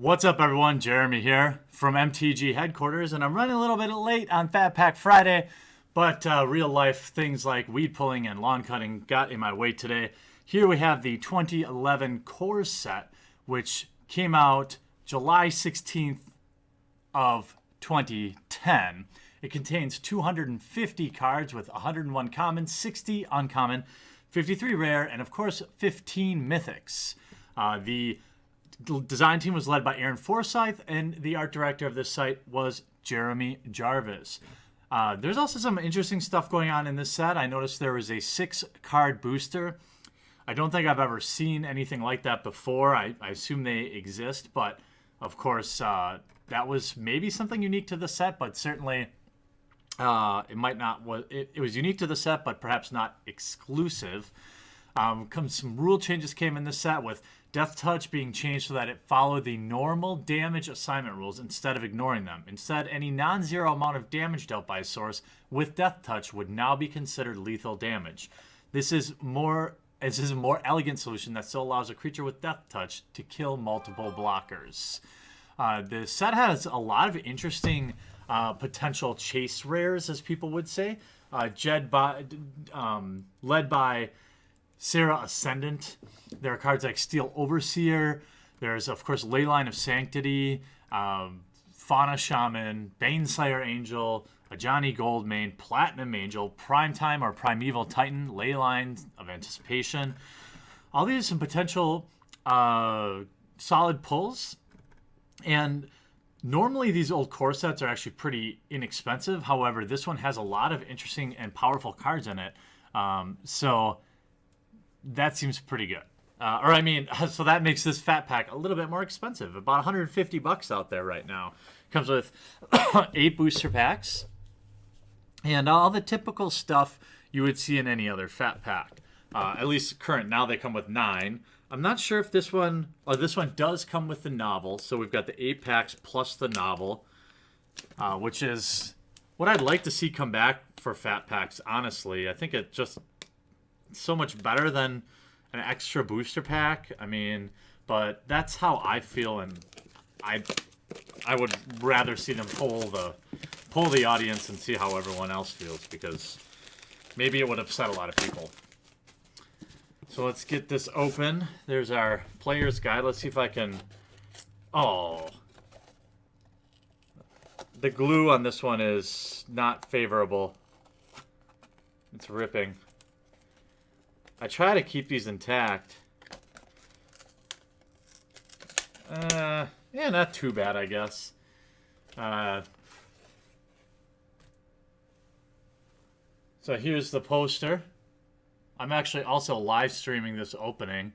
What's up, everyone? Jeremy here from MTG Headquarters, and I'm running a little bit late on Fat Pack Friday, but real life things like weed pulling and lawn cutting got in my way today. Here we have the 2011 Cores set, which came out July 16th of 2010. It contains 250 cards with 101 common, 60 uncommon, 53 rare, and of course 15 mythics. The design team was led by Aaron Forsyth, and the art director of this site was Jeremy Jarvis. There's also some interesting stuff going on in this set. I noticed there was a 6-card booster. I don't think I've ever seen anything like that before. I assume they exist, but of course that was maybe something unique to the set, but certainly it might not. It was unique to the set, but perhaps not exclusive. Some rule changes came in this set, with Death Touch being changed so that it followed the normal damage assignment rules instead of ignoring them. Instead, any non-zero amount of damage dealt by a source with Death Touch would now be considered lethal damage. This is a more elegant solution that still allows a creature with Death Touch to kill multiple blockers. The set has a lot of interesting potential chase rares, as people would say, led by Sarah Ascendant. There are cards like Steel Overseer. There's, of course, Leyline of Sanctity, Fauna Shaman, Baneslayer Angel, Ajani Goldmane, Platinum Angel, Primetime or Primeval Titan, Leyline of Anticipation. All these are some potential solid pulls. And normally these old core sets are actually pretty inexpensive. However, this one has a lot of interesting and powerful cards in it. So that seems pretty good. So that makes this Fat Pack a little bit more expensive. About $150 out there right now. Comes with 8 booster packs. And all the typical stuff you would see in any other Fat Pack. At least current. Now they come with 9. I'm not sure if this one does come with the novel. So we've got the 8 packs plus the novel, which is what I'd like to see come back for Fat Packs, honestly. I think it's just so much better than an extra booster pack. I mean, but that's how I feel, and I would rather see them poll the audience and see how everyone else feels, because maybe it would upset a lot of people. So let's get this open. There's our player's guide. Let's see if I can... Oh. The glue on this one is not favorable. It's ripping. I try to keep these intact. Yeah, not too bad, I guess. So here's the poster. I'm actually also live streaming this opening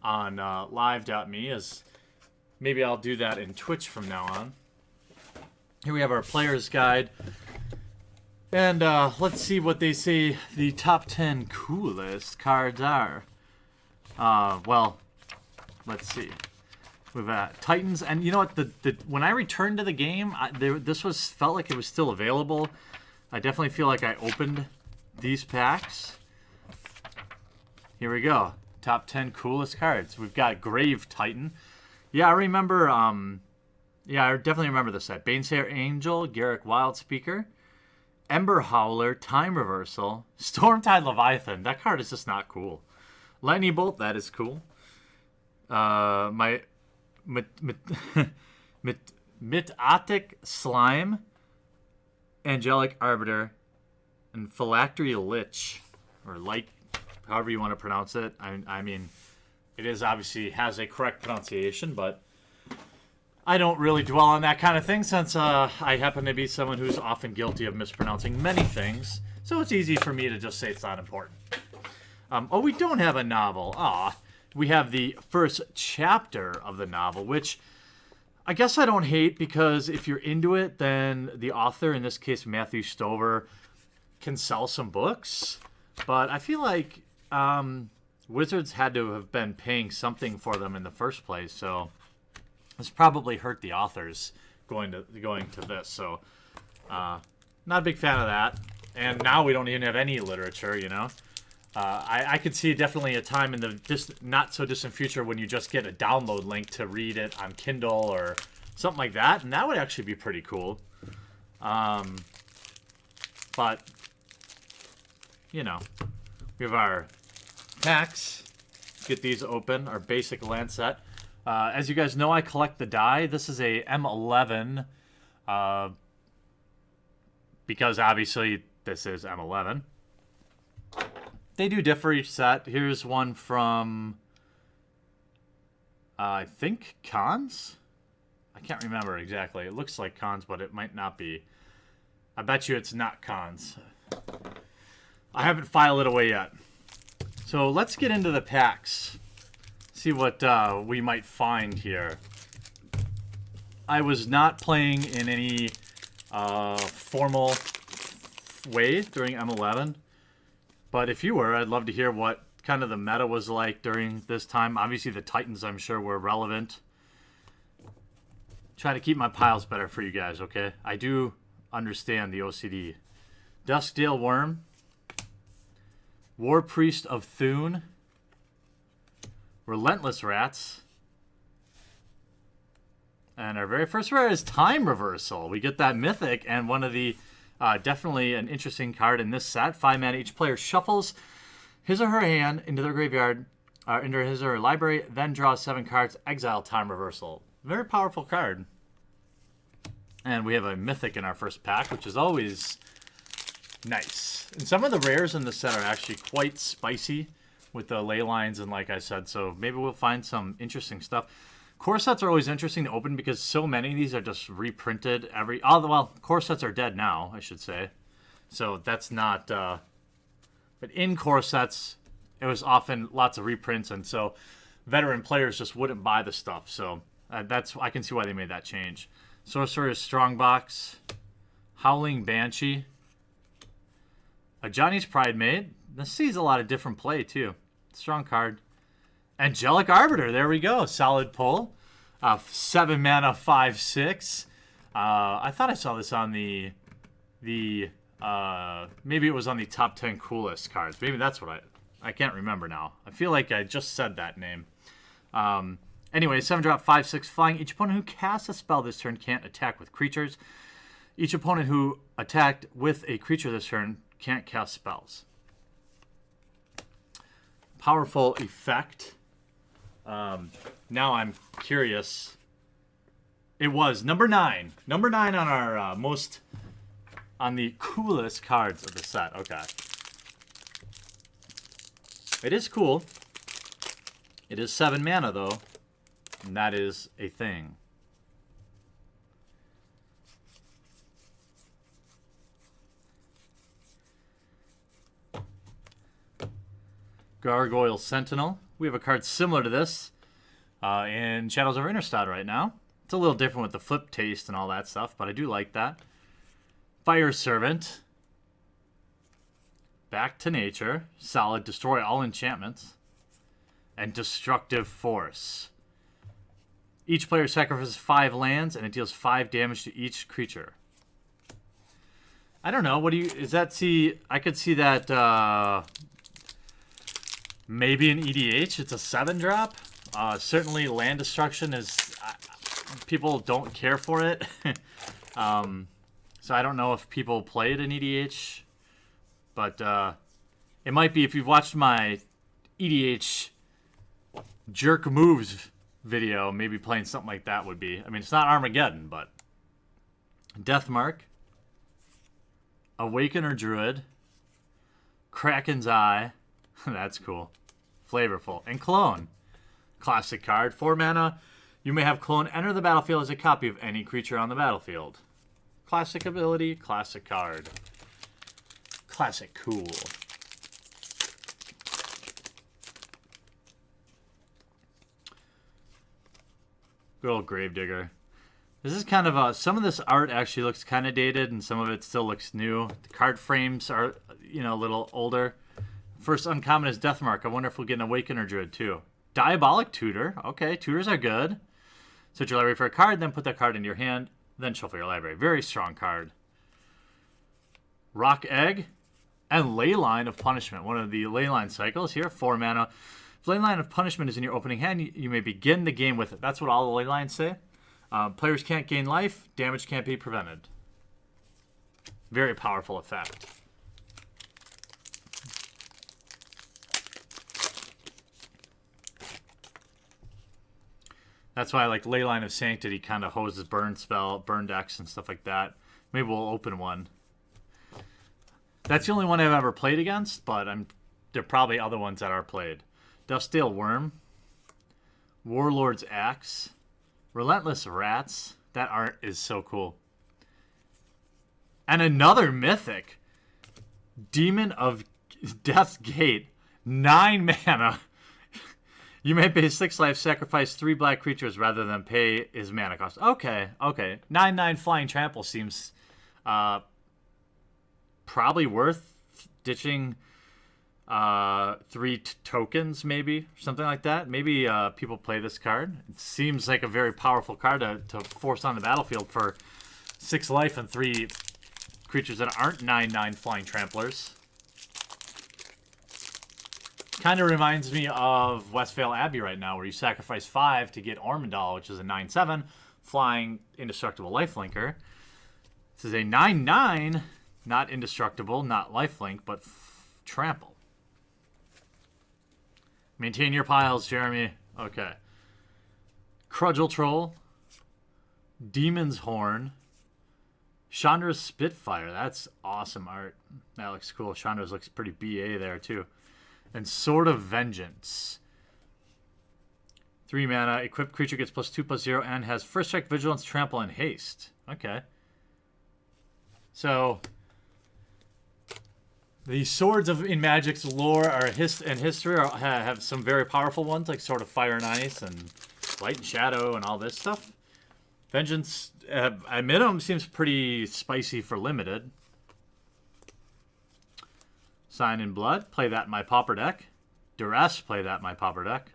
on live.me, as maybe I'll do that in Twitch from now on. Here we have our player's guide. And let's see what they say the top 10 coolest cards are. Well, let's see. We've got Titans, and you know what? When I returned to the game, felt like it was still available. I definitely feel like I opened these packs. Here we go. Top 10 coolest cards. We've got Grave Titan. Yeah, I remember. Yeah, I definitely remember this set. Baneslayer Angel, Garruk Wildspeaker, Ember Howler, Time Reversal, Stormtide Leviathan. That card is just not cool. Lightning Bolt, that is cool. Mitotic Slime, Angelic Arbiter, and Phylactery Lich, or like, however you want to pronounce it. I mean, it is obviously has a correct pronunciation, but I don't really dwell on that kind of thing, since I happen to be someone who's often guilty of mispronouncing many things. So it's easy for me to just say it's not important. Oh, we don't have a novel. We have the first chapter of the novel, which I guess I don't hate, because if you're into it, then the author, in this case Matthew Stover, can sell some books. But I feel like Wizards had to have been paying something for them in the first place, so it's probably hurt the authors going to this. So not a big fan of that. And now we don't even have any literature, you know. I could see definitely a time in the not so distant future when you just get a download link to read it on Kindle or something like that, and that would actually be pretty cool. But, you know, we have our packs. Get these open, our basic land set. As you guys know, I collect the die. This is a M11, because obviously this is M11. They do differ each set. Here's one from, I think, Cons? I can't remember exactly. It looks like Cons, but it might not be. I bet you it's not Cons. I haven't filed it away yet. So let's get into the packs. See what we might find here. I was not playing in any formal way during M11. But if you were, I'd love to hear what kind of the meta was like during this time. Obviously, the Titans, I'm sure, were relevant. Try to keep my piles better for you guys, okay? I do understand the OCD. Duskdale Worm. War Priest of Thune. Relentless Rats. And our very first rare is Time Reversal. We get that mythic and one of the... definitely an interesting card in this set. 5 mana. Each player shuffles his or her hand into their graveyard, into his or her library, then draws 7 cards, exile Time Reversal. Very powerful card. And we have a mythic in our first pack, which is always nice. And some of the rares in this set are actually quite spicy with the ley lines and like I said, so maybe we'll find some interesting stuff. Core sets are always interesting to open because so many of these are just reprinted every... Oh, well, core sets are dead now, I should say. So that's not... But in core sets, it was often lots of reprints, and so veteran players just wouldn't buy the stuff. So that's I can see why they made that change. Sorcerer's Strongbox. Howling Banshee. A Johnny's Pridemate. This sees a lot of different play, too. Strong card. Angelic Arbiter, there we go. Solid pull. 7 mana, 5/6. I thought I saw this on the maybe it was on the top 10 coolest cards. Maybe that's what I can't remember now. I feel like I just said that name. Anyway, 7-drop, 5/6 flying. Each opponent who casts a spell this turn can't attack with creatures. Each opponent who attacked with a creature this turn can't cast spells. Powerful effect. Now I'm curious. It was number 9. Number 9 on our on the coolest cards of the set. Okay. It is cool. It is 7 mana, though. And that is a thing. Gargoyle Sentinel. We have a card similar to this in Shadows over Innistrad right now. It's a little different with the flip taste and all that stuff, but I do like that. Fire Servant. Back to Nature. Solid. Destroy all enchantments. And Destructive Force. Each player sacrifices 5 lands, and it deals 5 damage to each creature. I don't know. What do you... Is that... See... I could see that... maybe an EDH. It's a 7-drop. Certainly land destruction is... people don't care for it. So I don't know if people play it in EDH. But it might be, if you've watched my EDH jerk moves video, maybe playing something like that would be... I mean, it's not Armageddon, but... Deathmark. Awakener Druid. Kraken's Eye. That's cool. Flavorful. And Clone. Classic card. 4 mana. You may have Clone enter the battlefield as a copy of any creature on the battlefield. Classic ability. Classic card. Classic cool. Good old Gravedigger. This is kind of a... Some of this art actually looks kind of dated, and some of it still looks new. The card frames are, you know, a little older. First uncommon is Deathmark. I wonder if we'll get an Awakener Druid, too. Diabolic Tutor. Okay, tutors are good. Search your library for a card, then put that card into your hand, then shuffle your library. Very strong card. Rock Egg. And Leyline of Punishment, one of the Leyline cycles here, 4 mana. If Leyline of Punishment is in your opening hand, you may begin the game with it. That's what all the Leylines say. Players can't gain life, damage can't be prevented. Very powerful effect. That's why I like Leyline of Sanctity kind of hoses burn spell, burn decks and stuff like that. Maybe we'll open one. That's the only one I've ever played against, but there are probably other ones that are played. Dustdale Worm. Warlord's Axe. Relentless Rats. That art is so cool. And another mythic. Demon of Death's Gate. 9 mana. You may pay 6 life, sacrifice 3 black creatures rather than pay his mana cost. Okay, okay. 9/9 Flying Trample seems probably worth ditching 3 tokens, maybe, something like that. Maybe people play this card. It seems like a very powerful card to force on the battlefield for 6 life and 3 creatures that aren't 9/9 Flying Tramplers. Kind of reminds me of Westvale Abbey right now, where you sacrifice 5 to get Ormondal, which is a 9/7 flying indestructible lifelinker. This is a 9/9, not indestructible, not lifelink, but trample. Maintain your piles, Jeremy. Okay. Crudgel Troll. Demon's Horn. Chandra's Spitfire. That's awesome art. That looks cool. Chandra's looks pretty BA there, too. And Sword of Vengeance. 3 mana. Equipped creature gets +2/+0 and has first strike, vigilance, trample, and haste. Okay. So the swords in Magic's lore and history have some very powerful ones, like Sword of Fire and Ice and Light and Shadow and all this stuff. Vengeance, at minimum, seems pretty spicy for limited. Sign in Blood, play that in my Pauper deck. Duress, play that in my Pauper deck.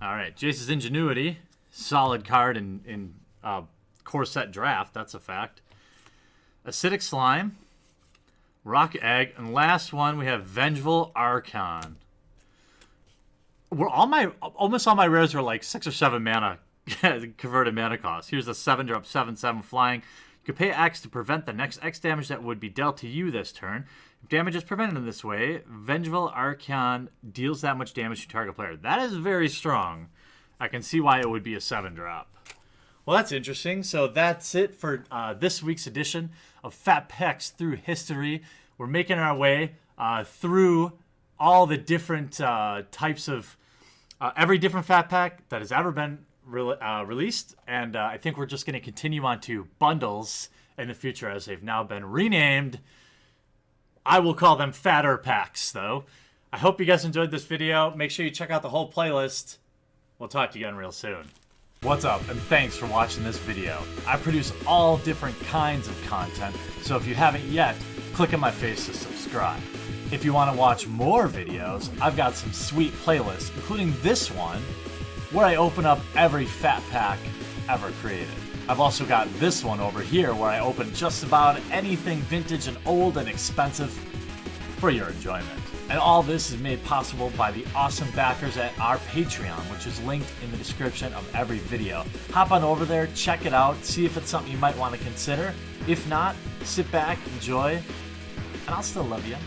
Alright, Jace's Ingenuity. Solid card in core set draft, that's a fact. Acidic Slime. Rock Egg. And last one, we have Vengeful Archon. Almost all my rares are like 6 or 7 mana converted mana cost. Here's a 7-drop, 7/7 flying. You can pay X to prevent the next X damage that would be dealt to you this turn. If damage is prevented in this way, Vengeful Archon deals that much damage to target player. That is very strong. I can see why it would be a 7-drop. Well, that's interesting. So that's it for this week's edition of Fat Packs Through History. We're making our way through all the different types of every different Fat Pack that has ever been released, and I think we're just going to continue on to bundles in the future as they've now been renamed. I will call them fatter packs, though. I hope you guys enjoyed this video. Make sure you check out the whole playlist. We'll talk to you again real soon. What's up, and thanks for watching this video. I produce all different kinds of content, so if you haven't yet, click on my face to subscribe. If you want to watch more videos, I've got some sweet playlists, including this one, where I open up every Fat Pack ever created. I've also got this one over here where I open just about anything vintage and old and expensive for your enjoyment. And all this is made possible by the awesome backers at our Patreon, which is linked in the description of every video. Hop on over there, check it out, see if it's something you might want to consider. If not, sit back, enjoy, and I'll still love you.